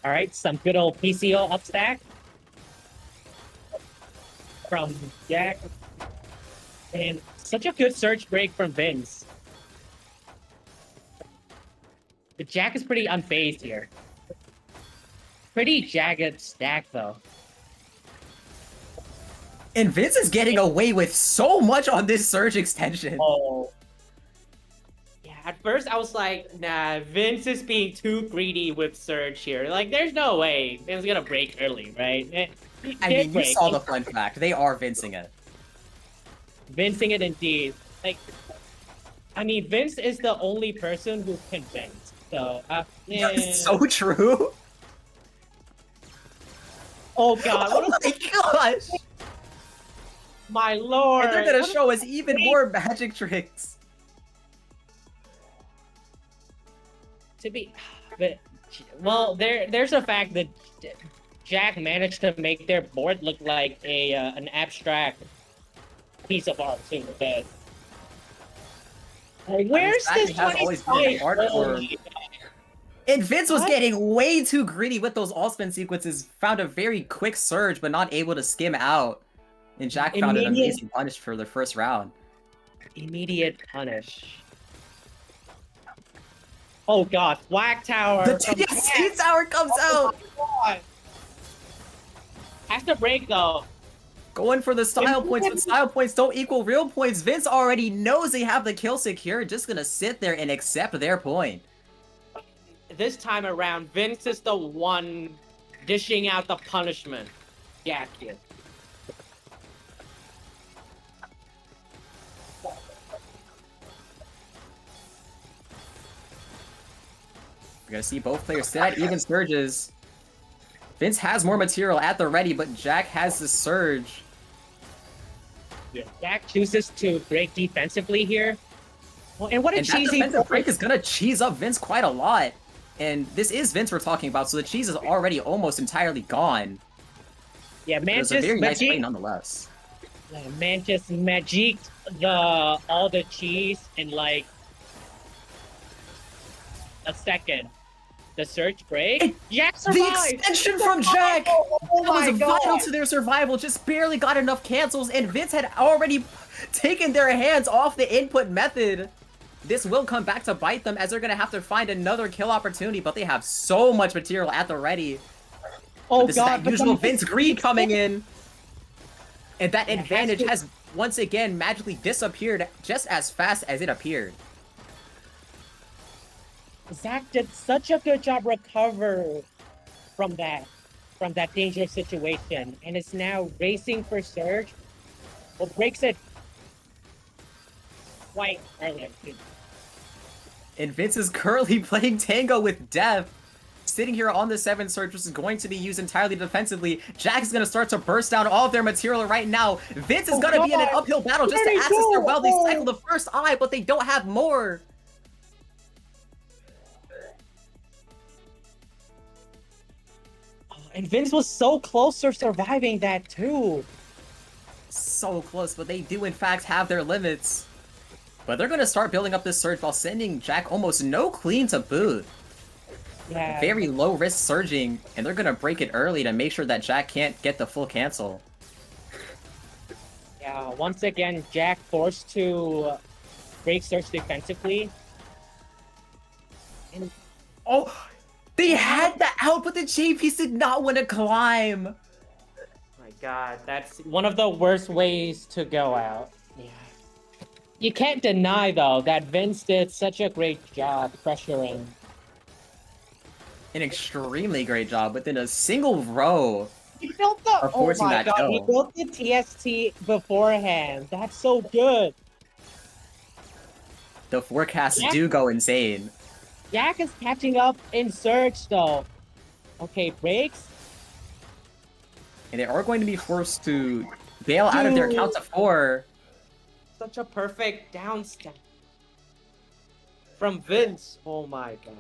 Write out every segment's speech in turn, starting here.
All right, some good old PCO upstack from Jack. And such a good surge break from Vince. The Jack is pretty unfazed here. Pretty jagged stack, though. And Vince is getting away with so much on this surge extension. Oh. Yeah, at first I was like, nah, Vince is being too greedy with surge here. Like, there's no way Vince is gonna break early, right? I mean, you saw the fun fact. They are vincing it. Vincing it indeed. Like, I mean, Vince is the only person who can Vince. So, yeah. That's so true. Oh god, Oh my gosh! My lord! And they're gonna show us even more magic tricks. To be, but well, there's a fact that Jack managed to make their board look like a an abstract piece of art too. But like, where's this? Has always been art for... And Vince was getting way too greedy with those all-spin sequences. Found a very quick surge, but not able to skim out. And Jack found an amazing punish for the first round. Immediate punish. Oh god, Black Tower! The TSC Tower comes out! God. Has to break though. Going for the style points, but style points don't equal real points. Vince already knows they have the kill secure, just gonna sit there and accept their point. This time around, Vince is the one dishing out the punishment. Yeah, kid. We're gonna see both players sit at even surges. Vince has more material at the ready, but Jack has the surge. Yeah. Jack chooses to break defensively here. Well, and what a cheesy that defensive break is gonna cheese up Vince quite a lot. And this is Vince we're talking about, so the cheese is already almost entirely gone. Yeah, man, it's a very nice play nonetheless. Yeah, man just magicked all the cheese in like a second. The surge break. Jack survived! The extension from Jack! Oh that was God. vital to their survival, just barely got enough cancels, and Vince had already taken their hands off the input method. This will come back to bite them, as they're gonna have to find another kill opportunity, but they have so much material at the ready. Oh this god, is that usual Vince greed coming in. And that advantage has once again magically disappeared just as fast as it appeared. Zach did such a good job recover from that dangerous situation, and is now racing for surge. Well, breaks it quite early. And Vince is currently playing Tango with Death. Sitting here on the 7 surge, which is going to be used entirely defensively. Jack is going to start to burst down all of their material right now. Vince is going to be in an uphill battle just to access their well. They cycle the first eye, but they don't have more. And Vince was so close to surviving that too. So close, but they do in fact have their limits. But they're going to start building up this surge while sending Jack almost no clean to boot. Yeah. Very low risk surging, and they're going to break it early to make sure that Jack can't get the full cancel. Yeah, once again, Jack forced to break surge defensively. And oh! They had the out, but the JPs did not want to climb. My god, that's one of the worst ways to go out. Yeah. You can't deny, though, that Vince did such a great job pressuring. An extremely great job within a single row. He built the oh my god, he built the TST beforehand. That's so good. The forecasts do go insane. Jack is catching up in surge, though. Okay, breaks. And they are going to be forced to bail out of their count to 4. Such a perfect down step from Vince. Oh my god.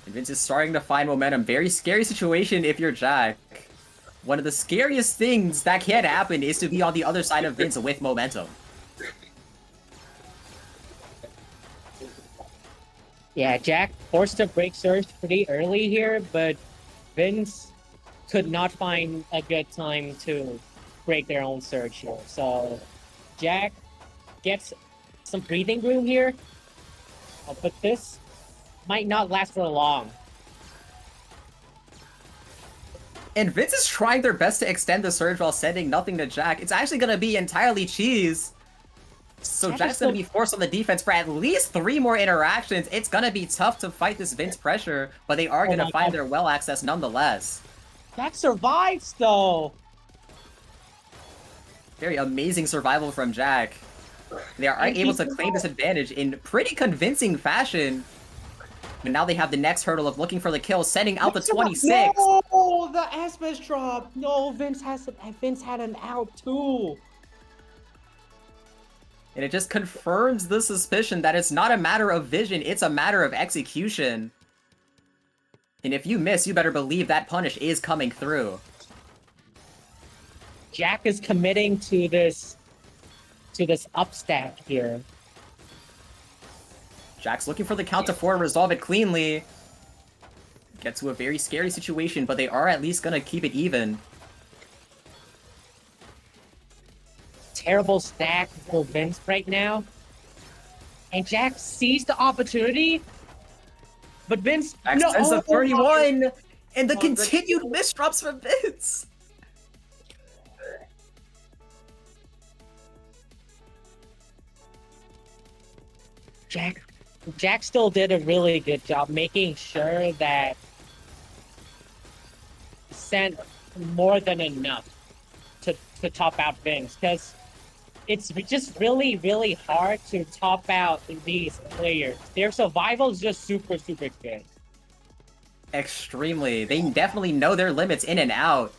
And Vince is starting to find momentum. Very scary situation if you're Jack. One of the scariest things that can happen is to be on the other side of Vince with momentum. Yeah, Jack forced to break surge pretty early here, but Vince could not find a good time to break their own surge here. So Jack gets some breathing room here, but this might not last for long. And Vince is trying their best to extend the surge while sending nothing to Jack. It's actually going to be entirely cheese. So Jack's going to be forced on the defense for at least 3 more interactions. It's going to be tough to fight this Vince pressure, but they are going to find their well access nonetheless. Jack survives, though. Very amazing survival from Jack. They are able to claim this advantage in pretty convincing fashion. But now they have the next hurdle of looking for the kill, sending out the 26. No, the Asmus drop. No, Vince had an out too. And it just confirms the suspicion that it's not a matter of vision, it's a matter of execution. And if you miss, you better believe that punish is coming through. Jack is committing to this upstack here. Jack's looking for the count to 4 and resolve it cleanly. Get to a very scary situation, but they are at least gonna keep it even. Terrible stack for Vince right now. And Jack sees the opportunity. But Vince... Jack sends a 31! And the continued misdrops from Vince! Jack still did a really good job making sure that sent more than enough to top out Vince, because it's just really, really hard to top out these players. Their survival is just super, super good. Extremely. They definitely know their limits in and out.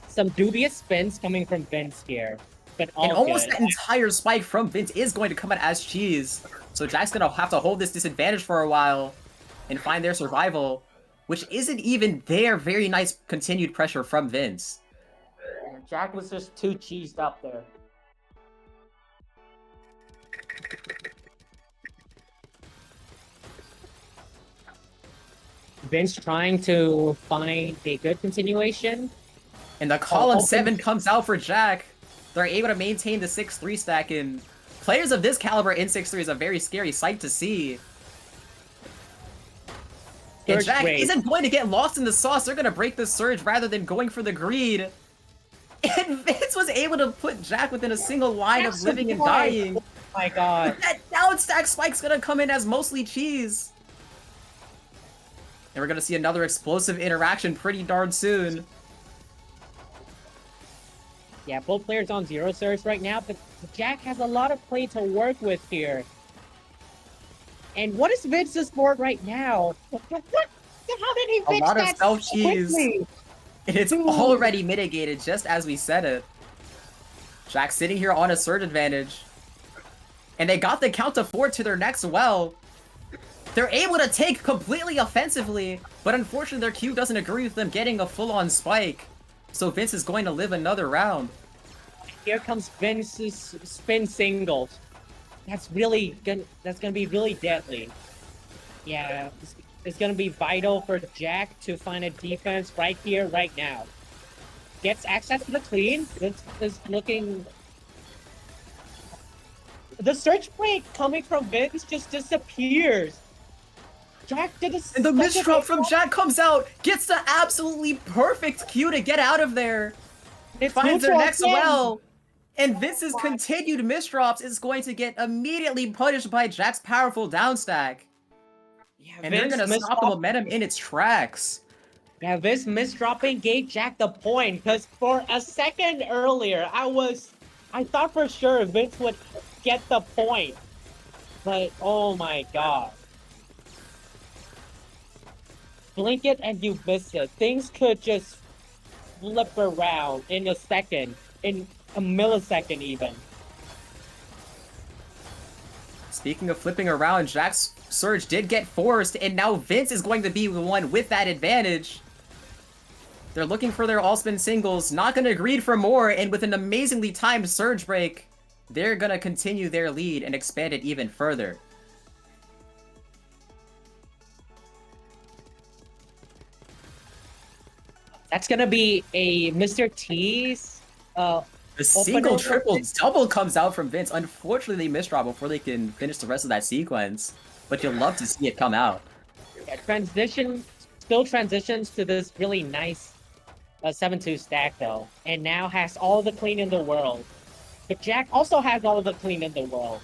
Some dubious spins coming from Vince here. But and almost that entire spike from Vince is going to come out as cheese. So Jack's going to have to hold this disadvantage for a while and find their survival, which isn't even there. Very nice continued pressure from Vince. Jack was just too cheesed up there. Vince trying to find a good continuation. And the column 7 comes out for Jack. They're able to maintain the 6-3 stack, and players of this caliber in 6-3 is a very scary sight to see. And Jack isn't going to get lost in the sauce. They're going to break the surge rather than going for the greed. And Vince was able to put Jack within a single line of living and dying. Oh my god. But that down stack spike's going to come in as mostly cheese. And we're going to see another explosive interaction pretty darn soon. Yeah, both players on 0 surge right now, but Jack has a lot of play to work with here. And what is Vince's board right now? How did he fix that? A lot of self-cheese. And it's already mitigated, just as we said it. Jack's sitting here on a surge advantage. And they got the count to 4 to their next well. They're able to take completely offensively, but unfortunately their Q doesn't agree with them getting a full-on spike. So Vince is going to live another round. Here comes Vince's spin singles. That's gonna be really deadly. Yeah, it's gonna be vital for Jack to find a defense right here, right now. Gets access to the clean. Vince is looking. The search break coming from Vince just disappears. Jack did a and the misdrop from Jack comes out, gets the absolutely perfect Q to get out of there. It finds their next well, and Vince's continued misdrops is going to get immediately punished by Jack's powerful downstack. Yeah, and they're gonna stop the momentum in its tracks. Yeah, Vince misdropping gave Jack the point, because for a second earlier, I thought for sure Vince would get the point. But oh my god. Blink it and you miss it. Things could just flip around in a second, in a millisecond even. Speaking of flipping around, Jack's surge did get forced, and now Vince is going to be the one with that advantage. They're looking for their all-spin singles, not going to greed for more, and with an amazingly timed surge break, they're going to continue their lead and expand it even further. That's gonna be a Mr. T's The single, opener. triple, double comes out from Vince. Unfortunately, they misdraw before they can finish the rest of that sequence. But you'll love to see it come out. Yeah, still transitions to this really nice 7-2 stack though, and now has all the clean in the world. But Jack also has all the clean in the world.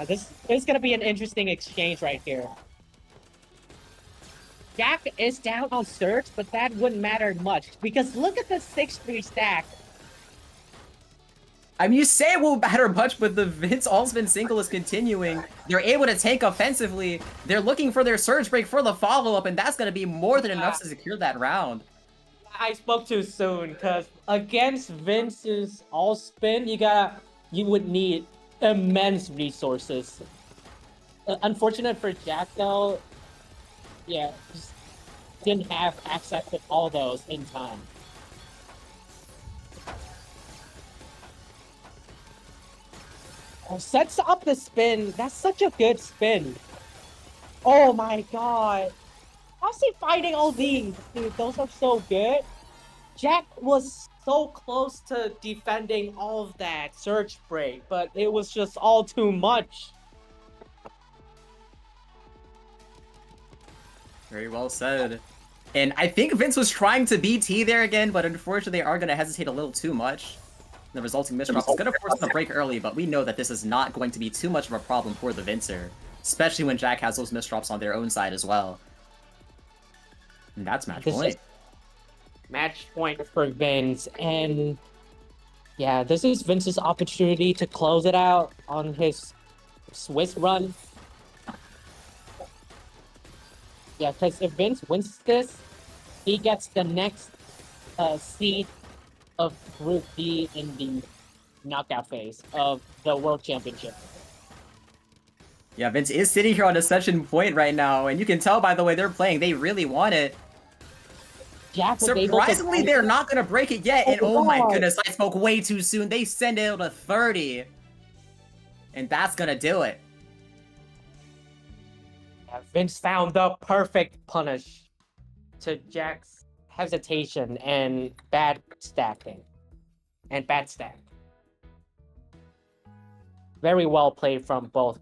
This is gonna be an interesting exchange right here. Jack is down on Surge, but that wouldn't matter much because look at the 6-3 stack. I mean, you say it won't matter much, but the Vince all-spin single is continuing. They're able to tank offensively. They're looking for their surge break for the follow-up, and that's going to be more than enough to secure that round. I spoke too soon, because against Vince's all-spin, you would need immense resources. Unfortunate for Jack, though, yeah, just didn't have access to all those in time. Oh, sets up the spin. That's such a good spin. Oh my god. How's he fighting all these? Dude, those are so good. Jack was so close to defending all of that surge break, but it was just all too much. Very well said. And I think Vince was trying to BT there again, but unfortunately they are going to hesitate a little too much. The resulting misdrop is going to force them to break early, but we know that this is not going to be too much of a problem for the Vincer, especially when Jack has those misdrops on their own side as well. And that's match point. Match point for Vince, and yeah, this is Vince's opportunity to close it out on his Swiss run. Yeah, because if Vince wins this, he gets the next seed of Group D in the knockout phase of the World Championship. Yeah, Vince is sitting here on a session point right now, and you can tell by the way they're playing, they really want it. Jack Surprisingly, they're not going to break it yet, and oh my goodness, I spoke way too soon. They send it to 30, and that's going to do it. Yeah, Vince found the perfect punish to Jack's hesitation and bad stacking. And bad stack. Very well played from both